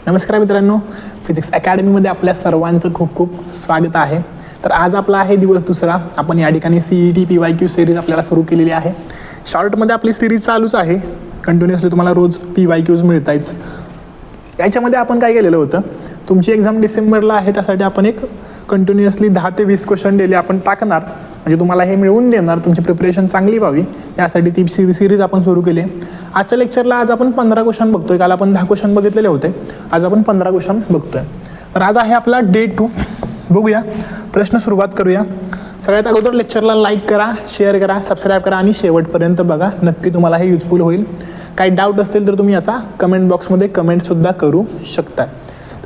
नमस्कार मित्रांनो, फिजिक्स अकॅडमीमध्ये आपल्या सर्वांचं खूप खूप स्वागत आहे. तर आज आपला आहे दिवस दुसरा. आपण या ठिकाणी CET PYQ सिरीज आपल्याला सुरू केलेली आहे. शॉर्टमध्ये आपली सिरीज चालूच आहे. कंटिन्युअसली तुम्हाला रोज PYQs मिळतायच. याच्यामध्ये आपण काय केलेलं होतं, तुमची एक्झाम डिसेंबरला आहे, त्यासाठी आपण एक कंटिन्युअसली 10 ते 20 क्वेश्चन डेली आपण टाकणार, म्हणजे तुम्हाला हे मिळवून देणार, तुमची प्रिपरेशन चांगली व्हावी यासाठी ती सिरीज आपण सुरू केली. आजच्या लेक्चरला आज आपण 15 क्वेश्चन बघतोय. काल आपण 10 क्वेश्चन बघितलेले होते, आज आपण 15 क्वेश्चन बघतोय. तर आज आहे आपला डे 2. बघूया, प्रश्न सुरुवात करूया. सगळ्यात अगोदर लेक्चरला लाईक करा, शेअर करा, सबस्क्राईब करा आणि शेवटपर्यंत बघा. नक्की तुम्हाला हे युजफुल होईल. काही डाऊट असतील तर तुम्ही याचा कमेंट बॉक्समध्ये कमेंटसुद्धा करू शकता.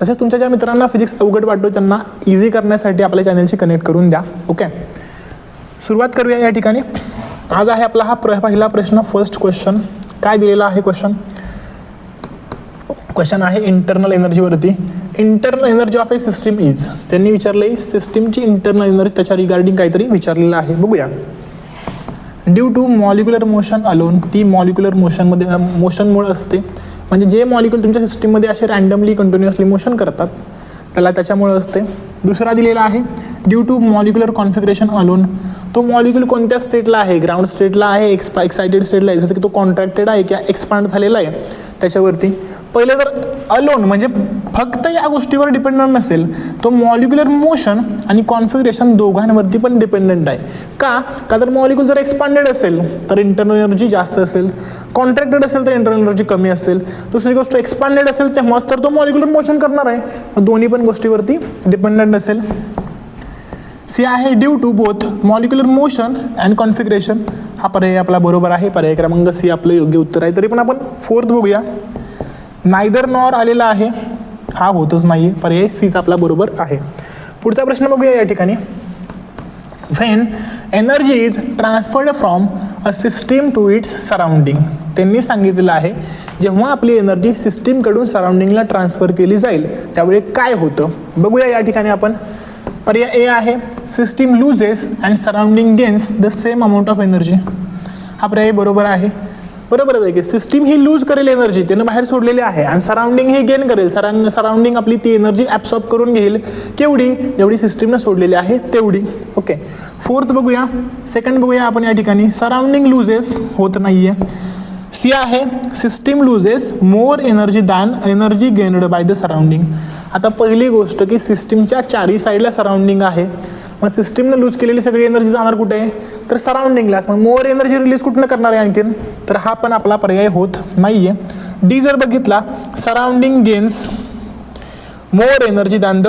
तसेच तुमच्या ज्या मित्रांना फिजिक्स अवघड वाटतो त्यांना इझी करण्यासाठी आपल्या चॅनलशी कनेक्ट करून द्या. ओके, सुरुवात करूया. या ठिकाणी आज आहे आपला हा पहिला प्रश्न. फर्स्ट क्वेश्चन काय दिलेला आहे? क्वेश्चन आहे इंटरनल एनर्जीवरती. Internal energy of a system is, त्यांनी विचारले सिस्टीमची इंटरनल एनर्जी, त्याच्या रिगार्डिंग काहीतरी विचारलेलं आहे. बघूया. Due to molecular motion alone, ती मॉलिक्युलर मोशनमुळे असते. म्हणजे जे मॉलिक्युल तुमच्या सिस्टीममध्ये असे रँडमली कंटिन्युअसली मोशन करतात त्याला त्याच्यामुळे असते. दुसरा दिलेला आहे due to molecular configuration alone, तो मॉलिक्युल कोणत्या स्टेटला आहे, ग्राउंड स्टेटला आहे, एक्साइटेड स्टेटला आहे, जसं की तो कॉन्ट्रॅक्टेड आहे किंवा एक्सपांड झालेला आहे त्याच्यावरती. पहिलं जर अलोन म्हणजे फक्त या गोष्टीवर डिपेंडंट नसेल, तो मॉलिक्युलर मोशन आणि कॉन्फिगरेशन दोघांवरती पण डिपेंडंट आहे. का तर मॉलिक्युल जर एक्सपांडेड असेल तर इंटरनल एनर्जी जास्त असेल, कॉन्ट्रॅक्टेड असेल तर इंटरनल एनर्जी कमी असेल. दुसरी गोष्ट एक्सपांडेड असेल तेव्हाच तर तो मॉलिक्युलर मोशन करणार आहे, मग दोन्ही पण गोष्टीवरती डिपेंडंट असेल. सी आहे due to both molecular motion and configuration. हा पर्याय आपला बरोबर आहे. पर्याय क्रमांक सी आपलं योग्य उत्तर आहे. तरी पण आपण फोर्थ बघूया. नायदर नॉर आलेला आहे, हा होतच नाही. पर्याय सीच आपला बरोबर आहे. पुढचा प्रश्न बघूया. या ठिकाणी when energy is transferred from a system to its surrounding, त्यांनी सांगितलेलं आहे जेव्हा आपली एनर्जी सिस्टीमकडून सराउंडिंगला ट्रान्सफर केली जाईल त्यावेळी काय होतं. बघूया. या ठिकाणी आपण पर्याय ए आहे system loses and surrounding gains the same amount of energy. हा पर्याय बरोबर आहे. बरोबरच आहे की सिस्टीम ही लूज करेल एनर्जी, त्यानं बाहेर सोडलेली आहे, आणि सराउंडिंग ही गेन करेल. सराउंडिंग आपली ती एनर्जी ॲब्सॉर्ब करून घेईल. केवढी? जेवढी सिस्टीमनं सोडलेली आहे तेवढी. ओके, फोर्थ बघूया. सेकंड बघूया आपण. या ठिकाणी सराउंडिंग लूजेस होत नाहीये. सी आहे system loses more energy than energy gained by the surrounding. आता पहिली गोष्ट की सिस्टीमच्या चारही साईडला सराउंडिंग आहे, मग सिस्टीमनं लूज केलेली सगळी एनर्जी जाणार कुठे? तर सराउंडिंगलाच. मग मोर एनर्जी रिलीज कुठनं करणार आहे आणखीन? तर हा पण आपला पर्याय होत नाहीये. डी जर बघितला, surrounding gains more energy than the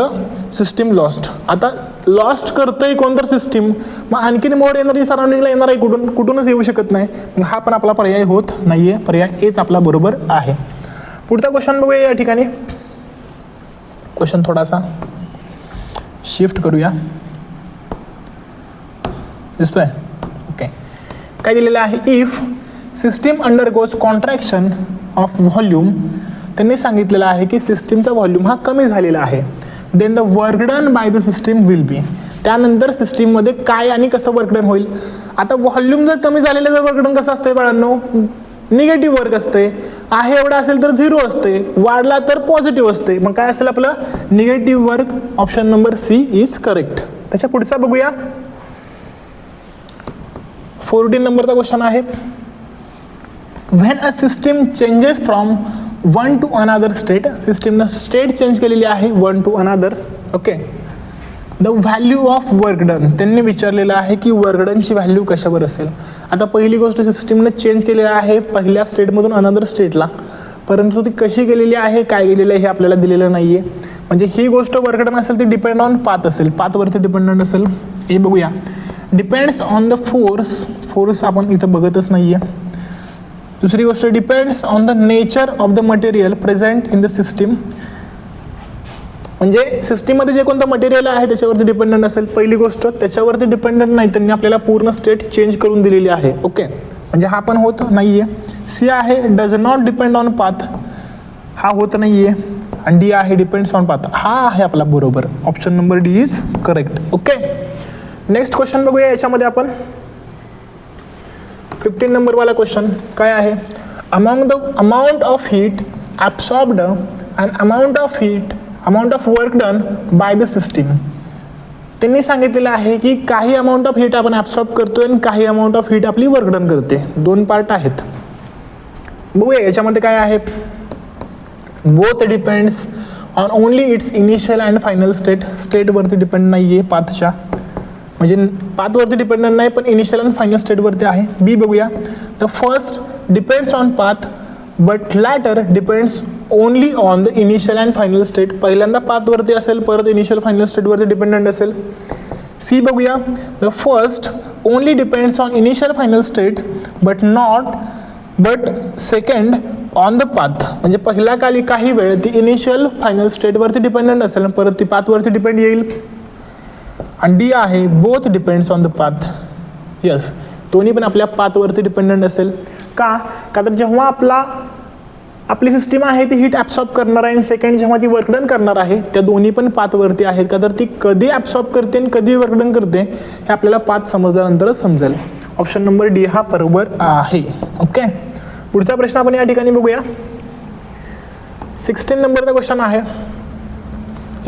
system lost. आता लॉस्ट करतंय कोणतर सिस्टीम, मग आणखीन मोर एनर्जी सराउंडिंगला येणार आहे कुठूनच येऊ शकत नाही. मग हा पण आपला पर्याय होत नाहीये. पर्याय एच आपला बरोबर आहे. पुढचा क्वेश्चन बघूया. या ठिकाणी क्वेश्चन थोडासा शिफ्ट करूया. दिसतोय? ओके, काय दिलेलं आहे? If system undergoes contraction of volume, त्यांनी सांगितलेलं आहे की सिस्टीमचा व्हॉल्यूम हा कमी झालेला आहे. Then the work done by the system will be, त्यानंतर सिस्टीममध्ये काय आणि कसं वर्क डन होईल. आता व्हॉल्यूम जर कमी झालेलं जर वर्क डन कसं असतंय बाळांनो? निगेटिव्ह वर्क असते. आहे एवढा असेल तर 0 असते, वाढला तर पॉझिटिव्ह असते. मग काय असेल आपलं? Negative work. Option number c is correct. त्याच्या पुढचा बघूया. 14 नंबरचा क्वेश्चन आहे. When a system changes from one to another state, सिस्टीमनं स्टेट चेंज केलेली आहे one to another. Okay, the value of work done, त्यांनी विचारलेलं आहे की वर्क डनची व्हॅल्यू कशावर असेल. आता पहिली गोष्ट सिस्टीमनं चेंज केलेली आहे पहिल्या स्टेटमधून अनादर स्टेटला, परंतु ती कशी गेलेली आहे, काय गेलेलं आहे हे आपल्याला दिलेलं नाही आहे. म्हणजे ही गोष्ट वर्क डन असेल ती डिपेंड ऑन पाथ असेल, पाथवरती डिपेंडंट असेल. हे बघूया. डिपेंड्स ऑन द फोर्स आपण इथं बघतच नाही आहे. दुसरी गोष्ट depends on the nature of the material present in the system, म्हणजे सिस्टीममध्ये जे कोणतं मटेरियल आहे त्याच्यावरती डिपेंडंट असेल. पहिली गोष्ट त्याच्यावरती डिपेंडंट नाही, त्यांनी आपल्याला पूर्ण स्टेट चेंज करून दिलेली आहे. ओके, म्हणजे हा पण होत नाहीये. सी आहे does not depend on path, हा होत नाहीये. आणि डी आहे डिपेंड्स ऑन पाथ, हा आहे आपला बरोबर. Option number D is correct. Okay, next question बघूया. याच्यामध्ये आपण 15 नंबरवाला क्वेश्चन काय आहे? Among the amount of heat absorbed and amount of work done by the system. त्यांनी सांगितलेलं आहे की काही अमाऊंट ऑफ हीट आपण ॲब्सॉर्ब करतोय आणि काही अमाऊंट ऑफ हीट आपली वर्क डन करते. दोन पार्ट आहेत. बघूया याच्यामध्ये काय आहे. Both depends on only its initial and final स्टेटवरती depend नाही आहे पाथच्या, म्हणजे पाथवरती डिपेंडंट नाही पण इनिशियल अँड फायनल स्टेटवरती आहे. बी बघूया. The first depends on path but later depends only on the initial and final state. पहिल्यांदा पाथवरती असेल, परत इनिशियल फायनल स्टेटवरती डिपेंडंट असेल. सी बघूया. The first only depends on initial final state but second on the path, म्हणजे पहिला काही वेळ ती इनिशियल फायनल स्टेटवरती डिपेंडंट असेल, परत ती पाथवरती डिपेंड येईल. आणि डी आहे both depends on the path. Yes, दोन्ही पण आपल्या पाथवरती डिपेंडंट असेल. का तर जेव्हा आपली सिस्टीम आहे ती हीट ॲब्सॉर्ब करणार आहे आणि सेकंड जेव्हा ती वर्क डन करणार आहे त्या दोन्ही पण पाथवरती आहेत. का तर ती कधी ॲब्सॉर्ब करते आणि कधी वर्क डन करते हे आपल्याला पाथ समजल्यानंतरच समजेल. ऑप्शन नंबर डी हा बरोबर आहे. ओके, पुढचा प्रश्न आपण या ठिकाणी बघूया. 16 नंबरचा क्वेश्चन आहे.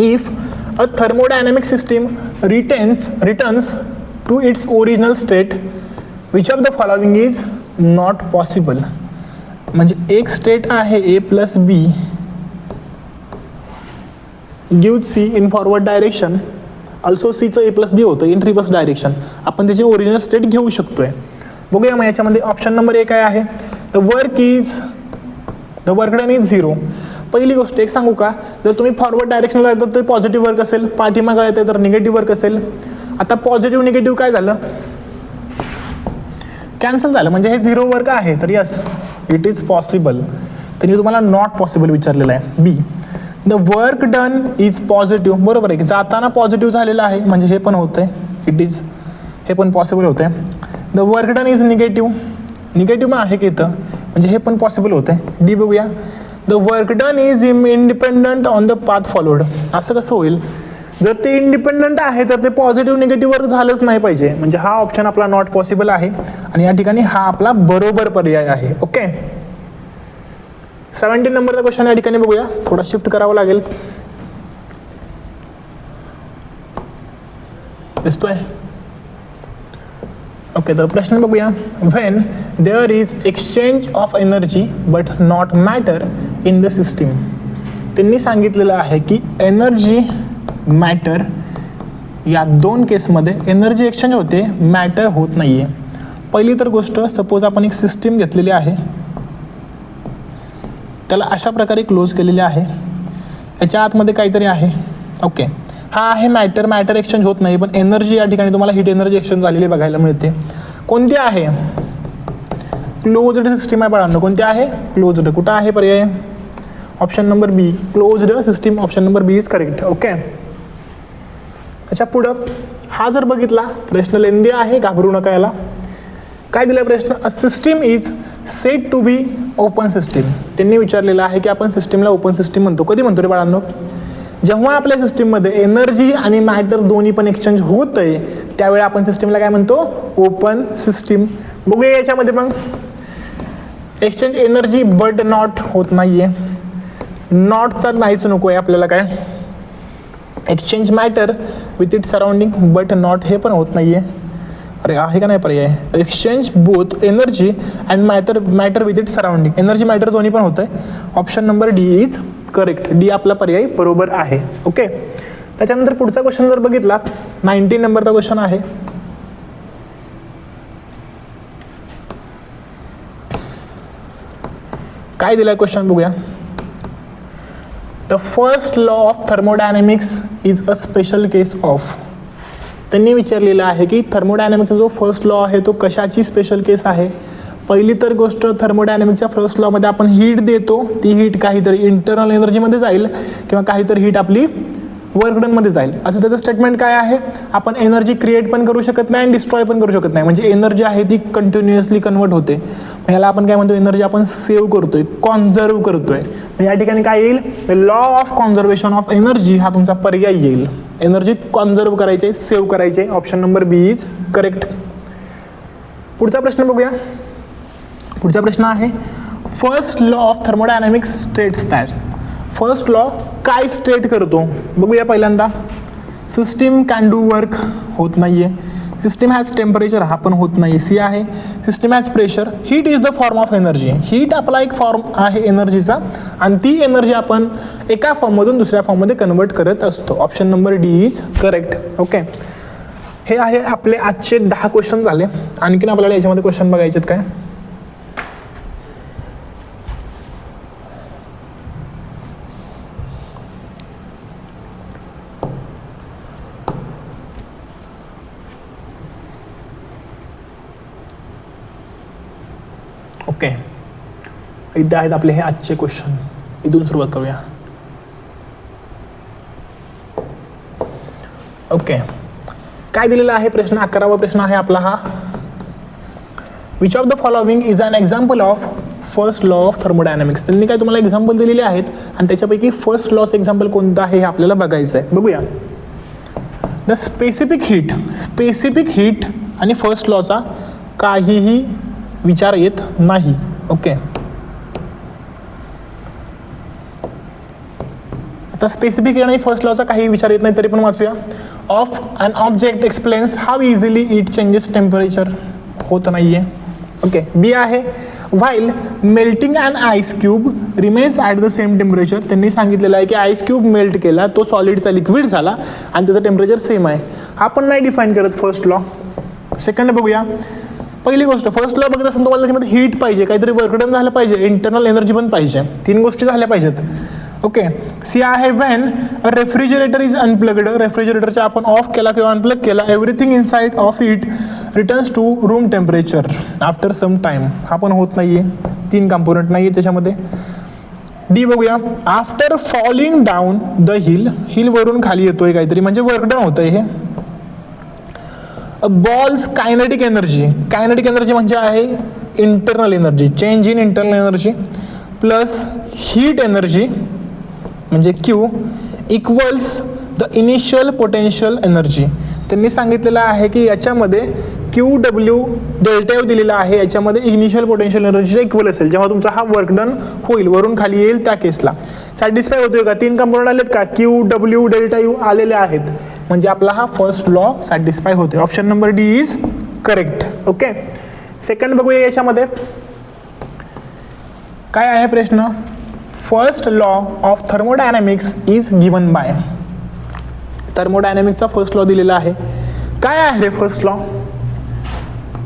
If a thermodynamic system returns to its original state which of the following is not possible. म्हणजे एक स्टेट आहे A plus B give C in forward direction, also सीचं ए प्लस बी होतं इन रिव्हर्स डायरेक्शन. आपण त्याची original state घेऊ शकतोय. बघूया मग याच्यामध्ये ऑप्शन नंबर ए काय आहे. The work done is 0. पहिली गोष्ट एक सांगू का, जर तुम्ही फॉरवर्ड डायरेक्शनला येतात तर पॉझिटिव्ह वर्क असेल, पाठीमागे येते तर निगेटिव्ह वर्क असेल. आता पॉझिटिव्ह निगेटिव्ह काय झालं, कॅन्सल झालं, म्हणजे हे 0 वर्क आहे. तर यस, इट इज पॉसिबल. तरी तुम्हाला नॉट पॉसिबल विचारलेलं आहे. Be the work done is positive. बरोबर आहे की जाताना पॉझिटिव्ह झालेलं आहे, म्हणजे हे पण होतंय, हे पण पॉसिबल होतंय. The work done is negative पण आहे की इथं, म्हणजे हे पण पॉसिबल होतंय. डी बघूया. The work done is independent on the path followed. असं कसं होईल, जर ते इंडिपेंडंट आहे तर ते पॉझिटिव्ह निगेटिव्ह वर्क झालंच नाही पाहिजे, म्हणजे हा ऑप्शन आपला नॉट पॉसिबल आहे आणि या ठिकाणी हा आपला बरोबर पर्याय आहे. ओके, 17 नंबरचा क्वेश्चन या ठिकाणी बघूया. थोडा शिफ्ट करावं लागेल, दिसतोय. ओके, तर प्रश्न बघूया. When there is exchange of energy but not matter in the system. त्यांनी सांगितलेलं आहे की एनर्जी मॅटर या दोन केसमध्ये एनर्जी एक्सचेंज होते, मॅटर होत नाही आहे. पहिली तर गोष्ट, सपोज आपण एक सिस्टीम घेतलेली आहे, त्याला अशा प्रकारे क्लोज केलेली आहे, याच्या आतमध्ये काहीतरी आहे. ओके, हा आहे मॅटर एक्सचेंज होत नाही, पण एनर्जी या ठिकाणी तुम्हाला हीट एनर्जी एक्सचेंज झालेली बघायला मिळते. कोणती आहे, क्लोज्ड सिस्टीम आहे बाळांनो. कोणती आहे, क्लोज्ड. कुठं आहे पर्याय, option number B, closed system. Option number B is correct. Okay, त्याच्या पुढं हा जर बघितला प्रश्न लेंदी आहे, घाबरू नका याला. काय दिलं प्रश्न, a system is said to be open system. त्यांनी विचारलेलं आहे की आपण सिस्टीमला ओपन सिस्टीम म्हणतो. कधी म्हणतो रे बाळांनो, जेव्हा आपल्या सिस्टीममध्ये एनर्जी आणि मॅटर दोन्ही पण एक्सचेंज होत आहे त्यावेळी आपण सिस्टीमला काय म्हणतो, ओपन सिस्टीम. बघूया याच्यामध्ये मग एक्सचेंज एनर्जी बट नॉट होत नाहीये, नॉटचा नाहीच नको आहे आपल्याला. काय exchange matter with it surrounding but not, हे पण होत नाहीये. अरे आहे का नाही पर्याय, exchange both energy and matter with it surrounding. Energy matter दोन्ही पण होत आहे. Option number D is correct. D आपला पर्याय बरोबर आहे. ओके, त्याच्यानंतर पुढचा क्वेश्चन जर बघितला, 19 नंबरचा क्वेश्चन आहे. काय दिलाय क्वेश्चन बघूया. The first law of thermodynamics is a special case of. त्यांनी विचारलेलं आहे की थर्मोडायनॅमिक्सचा जो फर्स्ट लॉ आहे तो कशाची स्पेशल केस आहे. पहिली तर गोष्ट, थर्मोडायनॅमिक्सच्या फर्स्ट लॉमध्ये आपण हीट देतो, ती हीट काहीतरी इंटरनल एनर्जीमध्ये जाईल किंवा काहीतरी हीट आपली वर्क डनमध्ये जाईल. असं त्याचं स्टेटमेंट काय आहे, आपण एनर्जी क्रिएट पण करू शकत नाही आणि डिस्ट्रॉय पण करू शकत नाही. म्हणजे एनर्जी आहे ती कंटिन्युअसली कन्वर्ट होते. याला आपण काय म्हणतो, एनर्जी आपण सेव्ह करतोय, कॉन्झर्व करतोय. या ठिकाणी काय येईल, law of conservation of energy हा तुमचा पर्याय येईल. एनर्जी कॉन्झर्व करायचे, सेव्ह करायचे. Option number B is correct. पुढचा प्रश्न बघूया. पुढचा प्रश्न आहे, first law of thermodynamics states that first law काय स्टेट करतो बघूया पहिल्यांदा. सिस्टीम कॅन डू वर्क होत नाही आहे. सिस्टीम हॅज टेम्परेचर हा पण होत नाही. सी आहे system has pressure. Heat is the form of energy. Heat आपला एक फॉर्म आहे एनर्जीचा आणि ती एनर्जी आपण एका फॉर्ममधून दुसऱ्या फॉर्ममध्ये कन्वर्ट करत असतो. Option number D is correct. Okay, हे आहे आपले आजचे 10 क्वेश्चन झाले. आणखीन आपल्याला याच्यामध्ये क्वेश्चन बघायचे आहेत काय. ओके, इथे आहेत आपले हे आजचे क्वेश्चन. इथून सुरुवात करूया. ओके, काय दिलेला आहे प्रश्न. 11वा प्रश्न आहे आपला हा. Which of the following is an example of first law of thermodynamics. त्यांनी काय तुम्हाला एक्झाम्पल दिलेले आहेत आणि त्याच्यापैकी फर्स्ट लॉचं एक्झाम्पल कोणतं आहे हे आपल्याला बघायचं आहे. बघूया. द स्पेसिफिक हीट आणि फर्स्ट लॉचा काहीही विचार येत नाही. ओके, आता स्पेसिफिक आणि फर्स्ट लॉचा काही विचार येत नाही तरी पण वाचूया. Of an object explains how easily it changes temperature होत नाहीये. ओके, बी आहे while melting and ice cube remains at the same temperature. त्यांनी सांगितलेलं आहे की आईस क्यूब मेल्ट केला, तो सॉलिडचा लिक्विड झाला आणि त्याचं टेम्परेचर सेम आहे. हा पण नाही डिफाईन करत फर्स्ट लॉ. सेकंड बघूया. पहिली गोष्ट, फर्स्ट लॉ बघत असताना तुम्हाला त्याच्यामध्ये हीट पाहिजे, काहीतरी वर्कडन झालं पाहिजे, इंटरनल एनर्जी पण पाहिजे. 3 गोष्टी झाल्या पाहिजेत. ओके, सी आहे when a refrigerator is unplugged. रेफ्रिजरेटरचा आपण ऑफ केला किंवा अनप्लग केला, everything inside of it returns to room temperature after some time. हा पण होत नाहीये. 3 कंपोनंट नाही आहे त्याच्यामध्ये. डी बघूया. After falling down the hill वरून खाली येतोय काहीतरी, म्हणजे वर्कडन होतंय हे. बॉल्स कायनेटिक एनर्जी म्हणजे आहे internal energy, change in internal energy plus heat energy म्हणजे Q equals the initial potential energy. त्यांनी सांगितलेलं आहे की याच्यामध्ये क्यू डब्ल्यू डेल्टा यू दिलेला आहे, याच्यामध्ये इनिशियल पोटेन्शियल एनर्जीचा इक्वल असेल जेव्हा तुमचा हा वर्क डन होईल, वरून खाली येईल त्या केसला. सॅटिस्फाय होतोय का. 3 कंपोनंट आलेत का, क्यू डब्ल्यू डेल्टा यू आलेले आहेत, म्हणजे आपला हा फर्स्ट लॉ सॅटिस्फाय होतोय. Option number D is correct. Okay, second बघूया. याच्यामध्ये काय आहे प्रश्न. First law of thermodynamics is given by. थर्मोडायनामिक्सचा फर्स्ट लॉ दिलेला आहे. काय आहे रे first law.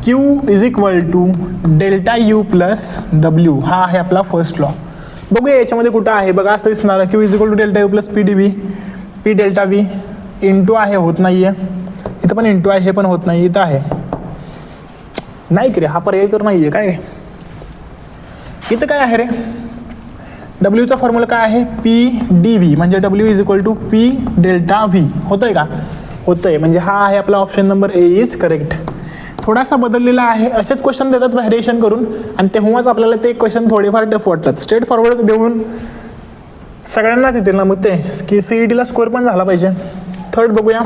Q is equal to delta U plus W. हा आहे आपला फर्स्ट लॉ. बघूया याच्यामध्ये कुठं आहे. बघा असं दिसणार, Q is equal to delta U plus P D V, P delta V into आहे, होत नाही आहे. इथं पण इंटू आहे, हे पण होत नाही. इथं आहे नाही की रे, हा पर्याय तर नाही आहे काय रे. इथं काय आहे रे. डब्ल्यूचा फॉर्म्युला काय आहे, पी डी व्ही, म्हणजे W is equal to P delta V. होतंय का, होतंय, म्हणजे हा आहे आपला option number A is correct. थोडासा बदललेला आहे. असेच क्वेश्चन देतात व्हॅरिएशन करून आणि तेव्हाच आपल्याला ते क्वेश्चन थोडेफार टफ वाटतात. स्ट्रेट फॉरवर्ड देऊन सगळ्यांनाच येतील ना मग ते की सीईटीला स्कोअर पण झाला पाहिजे. थर्ड बघूया.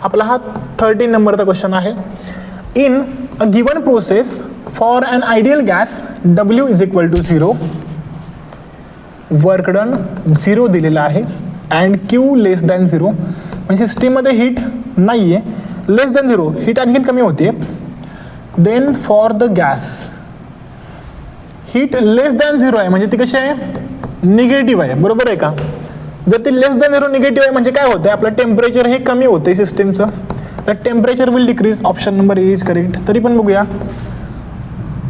आपला हा 13 नंबरचा क्वेश्चन आहे. In a given process for an ideal gas W is equal to 0, work done 0 दिलेला आहे अँड क्यू लेस दॅन 0, म्हणजे सिस्टीममध्ये हीट नाही आहे. लेस दॅन 0 हीट आणखीन कमी होते. Then for the gas heat less than 0 आहे, म्हणजे ती कशी आहे, निगेटिव्ह आहे. बरोबर आहे का. जर ती लेस दॅन 0 निगेटिव्ह आहे म्हणजे काय होतं, आपलं टेम्परेचर हे कमी होते सिस्टीमचं, तर temperature will decrease. Option number A is correct. तरी पण बघूया.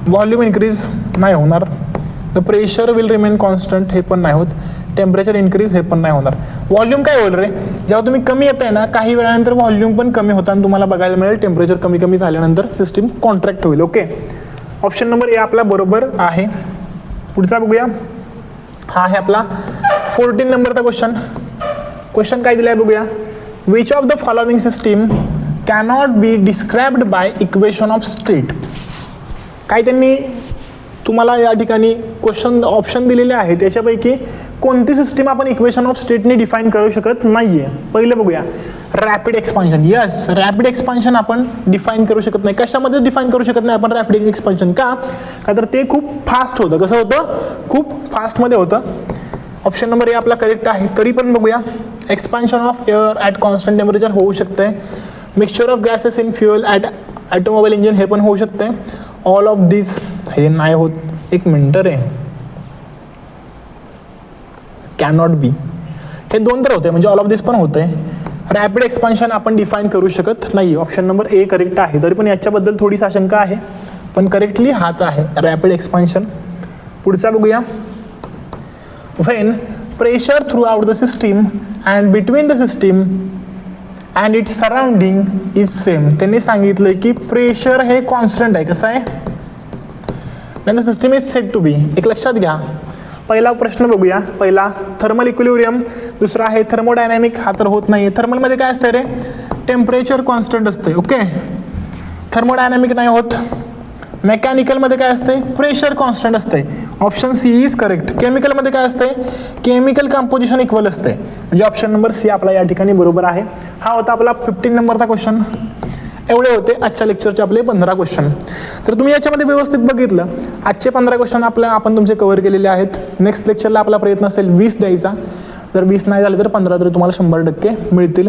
व्हॉल्यूम इन्क्रीज नाही होणार. The pressure will remain constant, हे पण नाही होत. टेम्परेचर इन्क्रीज, हे पण नाही होणार. व्हॉल्यूम काय होईल रे, जेव्हा तुम्ही कमी येत आहे ना, काही वेळानंतर व्हॉल्यूम पण कमी होताना तुम्हाला बघायला मिळेल. टेम्परेचर कमी कमी झाल्यानंतर सिस्टीम कॉन्ट्रॅक्ट होईल. ओके, ऑप्शन नंबर ए आपला बरोबर आहे. पुढचा बघूया. हा आहे आपला 14 नंबरचा क्वेश्चन काय दिला आहे बघूया. Which of the following system cannot be described by equation of state. काय त्यांनी तुम्हाला या ठिकाणी क्वेश्चन ऑप्शन दिलेले आहे, त्याच्यापैकी कोणती सिस्टीम आपण इक्वेशन ऑफ स्टेटने डिफाईन करू शकत नाहीये. पहिलं बघूया. Rapid expansion. Yes, rapid expansion आपण डिफाईन करू शकत नाही. कशामध्ये डिफाईन करू शकत नाही आपण रॅपिड एक्सपान्शन, का तर ते खूप फास्ट होतं. कसं होतं, खूप फास्टमध्ये होतं. ऑप्शन नंबर ए आपला करेक्ट आहे. तरी पण बघूया, expansion of air at constant temperature होऊ शकते. Mixture of gases in fuel at automobile engine हे पण होऊ शकते. ऑल ऑफ दिस हे नाही होत. एक मिनटं रे, कॅन नॉट बी, हे दोन तर होते म्हणजे ऑल ऑफ दिस पण होते. रॅपिड एक्सपान्शन आपण डिफाईन करू शकत नाही. ऑप्शन नंबर ए करेक्ट आहे. तरी पण याच्याबद्दल थोडीशी आशंका आहे, पण करेक्टली हाच आहे रॅपिड एक्सपान्शन. पुढचा बघूया. When pressure throughout the system and between the system and its surrounding is same. त्यांनी सांगितलं की प्रेशर हे कॉन्स्टंट आहे. कसं आहे, the system is set to be. एक लक्षात घ्या, पहिला प्रश्न बघूया. पहिला थर्मल इक्विलिब्रियम, दुसरा आहे थर्मोडायनॅमिक. हा तर होत नाही. थर्मलमध्ये काय असतं रे, टेम्परेचर कॉन्स्टंट असते. ओके, थर्मोडायनॅमिक नाही होत. मेकॅनिकलमध्ये काय असते, प्रेशर कॉन्स्टंट असते. Option C is correct. केमिकलमध्ये काय असते, केमिकल कंपोजिशन इक्वल असते. म्हणजे ऑप्शन नंबर सी आपला या ठिकाणी बरोबर आहे. हा होता आपला 15 नंबरचा क्वेश्चन. एवढे होते आजच्या लेक्चरचे आपले 15 क्वेश्चन. तर तुम्ही याच्यामध्ये व्यवस्थित बघितलं, आजचे 15 क्वेश्चन आपण तुमचे कव्हर केलेले आहेत. नेक्स्ट लेक्चरला आपला प्रयत्न असेल 20 द्यायचा. जर 20 नाही झाले तर 15 तरी तुम्हाला 100% मिळतील.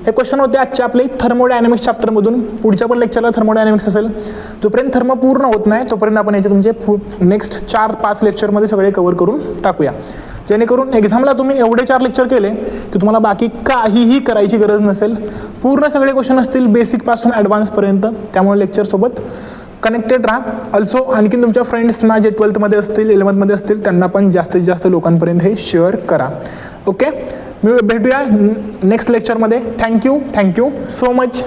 हे क्वेश्चन होते आजचे आपले थर्मोडायनॅमिक्स चॅप्टरमधून. पुढच्या पण लेक्चरला थर्मोडायनॅमिक्स असेल. जोपर्यंत थर्मो पूर्ण होत नाही तोपर्यंत आपण याचे तुमचे नेक्स्ट 4-5 लेक्चरमध्ये सगळे कव्हर करून टाकूया, जेणेकरून एक्झामला तुम्ही एवढे 4 लेक्चर केले की तुम्हाला बाकी काहीही करायची गरज नसेल. पूर्ण सगळे क्वेश्चन असतील बेसिकपासून ॲडव्हान्सपर्यंत. त्यामुळे लेक्चरसोबत कनेक्टेड राहा. ऑल्सो आणखीन तुमच्या फ्रेंड्सना जे 12थमध्ये असतील, 11थमध्ये असतील, त्यांना पण जास्तीत जास्त लोकांपर्यंत हे शेअर करा. ओके, मी भेटूया नेक्स्ट लेक्चरमध्ये. Thank you so much.